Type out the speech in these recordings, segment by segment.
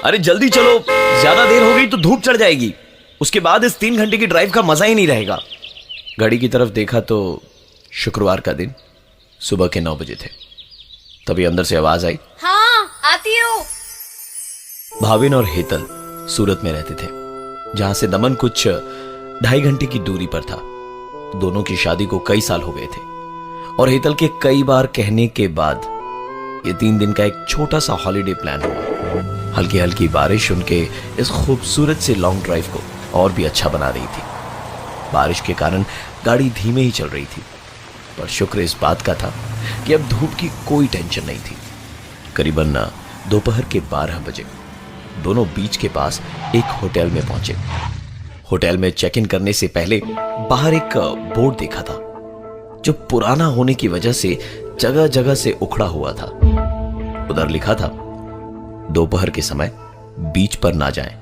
अरे जल्दी चलो, ज्यादा देर हो गई तो धूप चढ़ जाएगी। उसके बाद इस 3 घंटे की ड्राइव का मजा ही नहीं रहेगा। घड़ी की तरफ देखा तो शुक्रवार का दिन सुबह के 9 बजे थे। तभी अंदर से आवाज आई, हाँ आती हूँ। भाविन और हेतल सूरत में रहते थे, जहां से दमन कुछ 2.5 घंटे की दूरी पर था। दोनों की शादी को कई साल हो गए थे और हेतल के कई बार कहने के बाद ये 3 दिन का एक छोटा सा हॉलिडे प्लान हुआ। हल्की हल्की बारिश उनके इस खूबसूरत से लॉन्ग ड्राइव को और भी अच्छा बना रही थी। बारिश के कारण गाड़ी धीमे ही चल रही थी, पर शुक्र इस बात का था कि अब धूप की कोई टेंशन नहीं थी। करीबन दोपहर के 12 बजे दोनों बीच के पास एक होटल में पहुंचे। होटल में चेक इन करने से पहले बाहर एक बोर्ड देखा था, जो पुराना होने की वजह से जगह जगह से उखड़ा हुआ था। उधर लिखा था, दोपहर के समय बीच पर ना जाएं।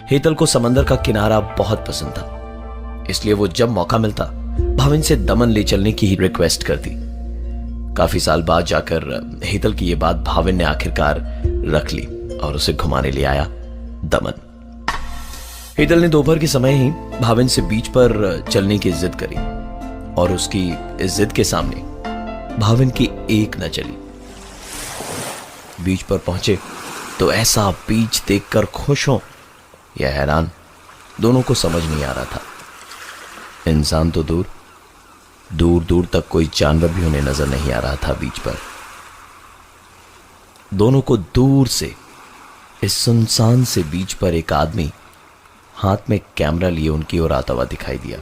हेतल को समंदर का किनारा बहुत पसंद था, इसलिए वो जब मौका मिलता भाविन से दमन ले चलने की ही रिक्वेस्ट करती। काफी साल बाद जाकर हेतल की यह बात भाविन ने आखिरकार रख ली और उसे घुमाने ले आया दमन। हेतल ने दोपहर के समय ही भाविन से बीच पर चलने की जिद करी और उसकी इस जिद के सामने भाविन की एक न चली। बीच पर पहुंचे तो ऐसा बीच देखकर खुश हो या हैरान, दोनों को समझ नहीं आ रहा था। इंसान तो दूर दूर दूर तक कोई जानवर भी उन्हें नजर नहीं आ रहा था बीच पर। दोनों को दूर से इस सुनसान से बीच पर एक आदमी हाथ में कैमरा लिए उनकी ओर आता हुआ दिखाई दिया।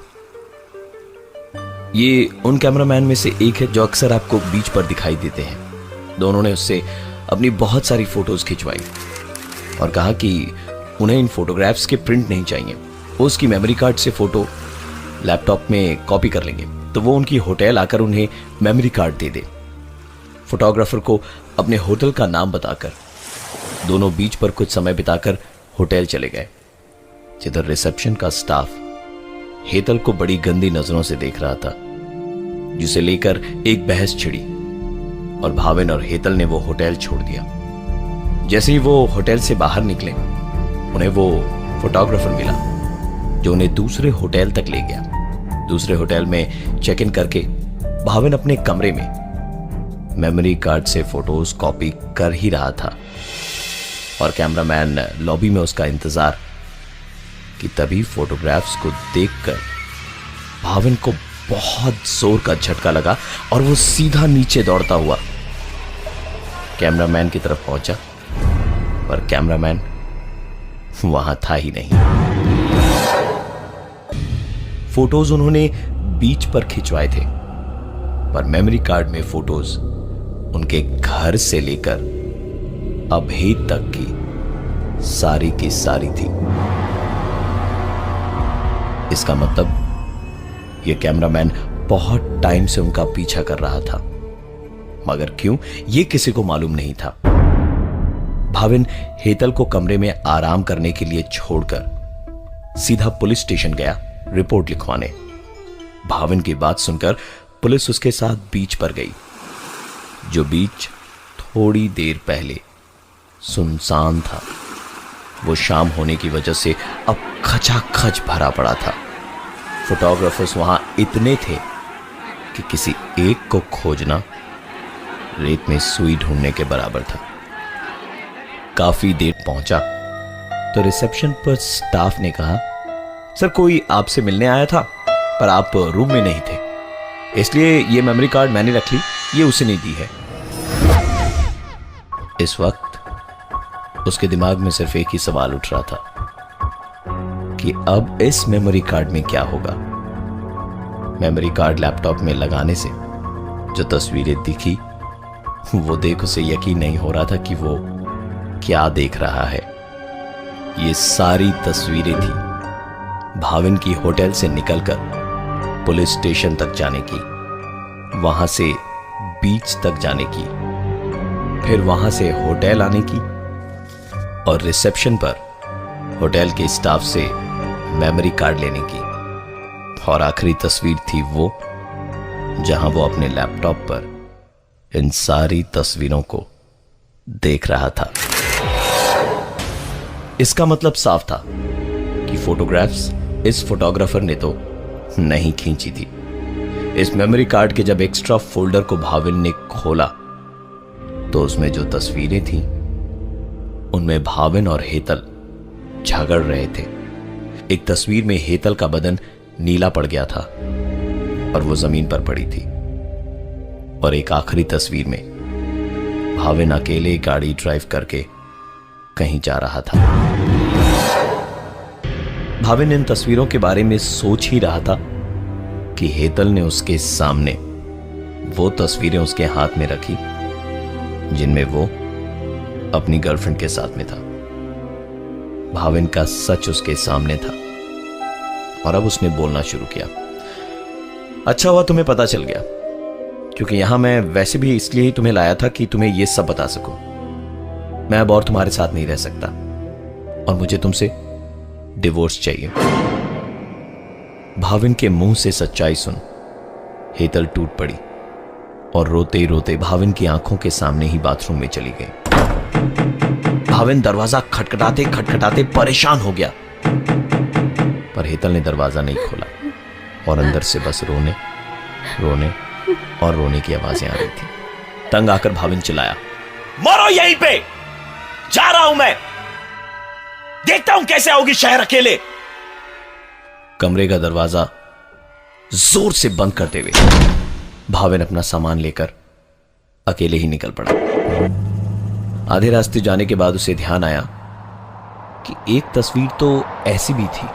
ये उन कैमरामैन में से एक है जो अक्सर आपको बीच पर दिखाई देते हैं। दोनों ने उससे अपनी बहुत सारी फोटोज खिंचवाई और कहा कि उन्हें इन फोटोग्राफ्स के प्रिंट नहीं चाहिए, वो उसकी मेमोरी कार्ड से फोटो लैपटॉप में कॉपी कर लेंगे तो वो उनकी होटल आकर उन्हें मेमोरी कार्ड दे दे। फोटोग्राफर को अपने होटल का नाम बताकर दोनों बीच पर कुछ समय बिताकर होटल चले गए, जिधर रिसेप्शन का स्टाफ हेतल को बड़ी गंदी नजरों से देख रहा था, जिसे लेकर एक बहस छिड़ी और भाविन और हेतल ने वो होटल छोड़ दिया। जैसे ही वो होटल से बाहर निकले, उन्हें वो फोटोग्राफर मिला जो उन्हें दूसरे होटल तक ले गया। दूसरे होटल में चेक इन करके भाविन अपने कमरे में मेमोरी कार्ड से फोटोज कॉपी कर ही रहा था और कैमरामैन लॉबी में उसका इंतजार, कि तभी फोटोग्राफ्स को देखकर भाविन को बहुत जोर का झटका लगा और वो सीधा नीचे दौड़ता हुआ कैमरामैन की तरफ पहुंचा, पर कैमरामैन वहां था ही नहीं। फोटोज उन्होंने बीच पर खिंचवाए थे, पर मेमोरी कार्ड में फोटोज उनके घर से लेकर अभेद तक की सारी थी। इसका मतलब यह कैमरामैन बहुत टाइम से उनका पीछा कर रहा था, मगर क्यों ये किसी को मालूम नहीं था। भाविन हेतल को कमरे में आराम करने के लिए छोड़कर सीधा पुलिस स्टेशन गया रिपोर्ट लिखवाने। भाविन की बात सुनकर पुलिस उसके साथ बीच पर गई, जो बीच थोड़ी देर पहले सुनसान था। वो शाम होने की वजह से अब खचाखच भरा पड़ा था। फोटोग्राफर्स वहां इतने थे कि किसी एक को खोजना रेत में सुई ढूंढने के बराबर था। काफी देर पहुंचा तो रिसेप्शन पर स्टाफ ने कहा, सर कोई आपसे मिलने आया था पर आप रूम में नहीं थे, इसलिए ये मेमोरी कार्ड मैंने रख ली, ये उसे नहीं दी है। इस वक्त उसके दिमाग में सिर्फ एक ही सवाल उठ रहा था कि अब इस मेमोरी कार्ड में क्या होगा। मेमोरी कार्ड लैपटॉप में लगाने से जो तस्वीरें दिखी, वो देख उसे यकीन नहीं हो रहा था कि वो क्या देख रहा है। ये सारी तस्वीरें थी भाविन की होटल से निकलकर पुलिस स्टेशन तक जाने की, वहां से बीच तक जाने की, फिर वहां से होटल आने की और रिसेप्शन पर होटल के स्टाफ से मेमोरी कार्ड लेने की। और आखिरी तस्वीर थी वो जहां वो अपने लैपटॉप पर इन सारी तस्वीरों को देख रहा था। इसका मतलब साफ था कि फोटोग्राफ्स इस फोटोग्राफर ने तो नहीं खींची थी। इस मेमोरी कार्ड के जब एक्स्ट्रा फोल्डर को भाविन ने खोला तो उसमें जो तस्वीरें थीं उनमें भाविन और हेतल झगड़ रहे थे। एक तस्वीर में हेतल का बदन नीला पड़ गया था और वो जमीन पर पड़ी थी, और एक आखिरी तस्वीर में भाविन अकेले गाड़ी ड्राइव करके कहीं जा रहा था। भाविन इन तस्वीरों के बारे में सोच ही रहा था कि हेतल ने उसके सामने वो तस्वीरें उसके हाथ में रखी जिनमें वो अपनी गर्लफ्रेंड के साथ में था। भाविन का सच उसके सामने था और अब उसने बोलना शुरू किया। अच्छा हुआ तुम्हें पता चल गया, क्योंकि यहां मैं वैसे भी इसलिए ही तुम्हें लाया था कि तुम्हें यह सब बता सकूं। मैं अब और तुम्हारे साथ नहीं रह सकता और मुझे तुमसे डिवोर्स चाहिए। भाविन के मुंह से सच्चाई सुन हेतल टूट पड़ी और रोते ही रोते भाविन की आंखों के सामने ही बाथरूम में चली गई। भाविन दरवाजा खटखटाते खटखटाते परेशान हो गया, पर हेतल ने दरवाजा नहीं खोला और अंदर से बस रोने रोने और रोने की आवाजें आ रही थी। तंग आकर भाविन चिल्लाया, मरो यहीं पे, जा रहा हूं मैं, देखता हूं कैसे आओगी शहर अकेले। कमरे का दरवाजा जोर से बंद करते हुए भाविन अपना सामान लेकर अकेले ही निकल पड़ा। आधे रास्ते जाने के बाद उसे ध्यान आया कि एक तस्वीर तो ऐसी भी थी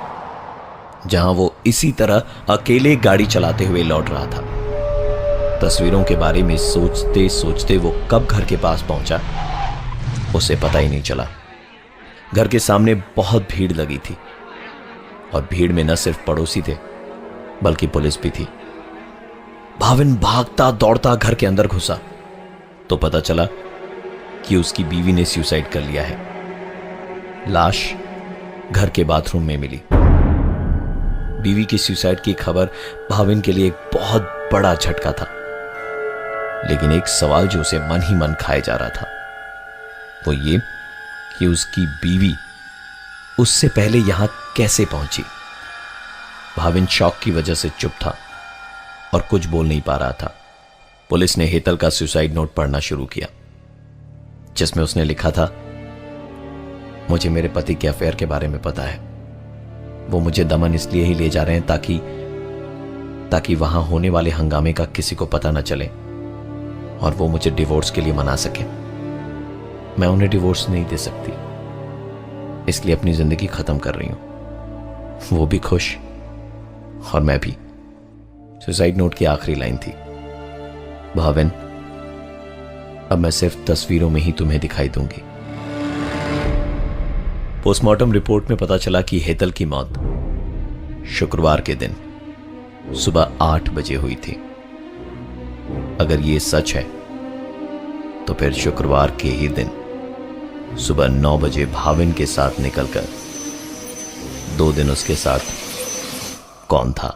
जहां वो इसी तरह अकेले गाड़ी चलाते हुए लौट रहा था। तस्वीरों के बारे में सोचते सोचते वो कब घर के पास पहुंचा उसे पता ही नहीं चला। घर के सामने बहुत भीड़ लगी थी और भीड़ में न सिर्फ पड़ोसी थे बल्कि पुलिस भी थी। भाविन भागता दौड़ता घर के अंदर घुसा तो पता चला कि उसकी बीवी ने सुसाइड कर लिया है। लाश घर के बाथरूम में मिली। बीवी की सुसाइड की खबर भाविन के लिए एक बहुत बड़ा झटका था, लेकिन एक सवाल जो उसे मन ही मन खाए जा रहा था वो ये कि उसकी बीवी उससे पहले यहां कैसे पहुंची। भाविन शॉक की वजह से चुप था और कुछ बोल नहीं पा रहा था। पुलिस ने हेतल का सुसाइड नोट पढ़ना शुरू किया जिसमें उसने लिखा था, मुझे मेरे पति के अफेयर के बारे में पता है। वो मुझे दमन इसलिए ही ले जा रहे हैं ताकि वहां होने वाले हंगामे का किसी को पता न चले और वो मुझे डिवोर्स के लिए मना सके। मैं उन्हें डिवोर्स नहीं दे सकती, इसलिए अपनी जिंदगी खत्म कर रही हूं। वो भी खुश और मैं भी। सुसाइड नोट की आखिरी लाइन थी, भाविन अब मैं सिर्फ तस्वीरों में ही तुम्हें दिखाई दूंगी। पोस्टमार्टम रिपोर्ट में पता चला कि हेतल की मौत शुक्रवार के दिन सुबह 8 बजे हुई थी। अगर ये सच है तो फिर शुक्रवार के ही दिन सुबह 9 बजे भाविन के साथ निकलकर 2 दिन उसके साथ कौन था।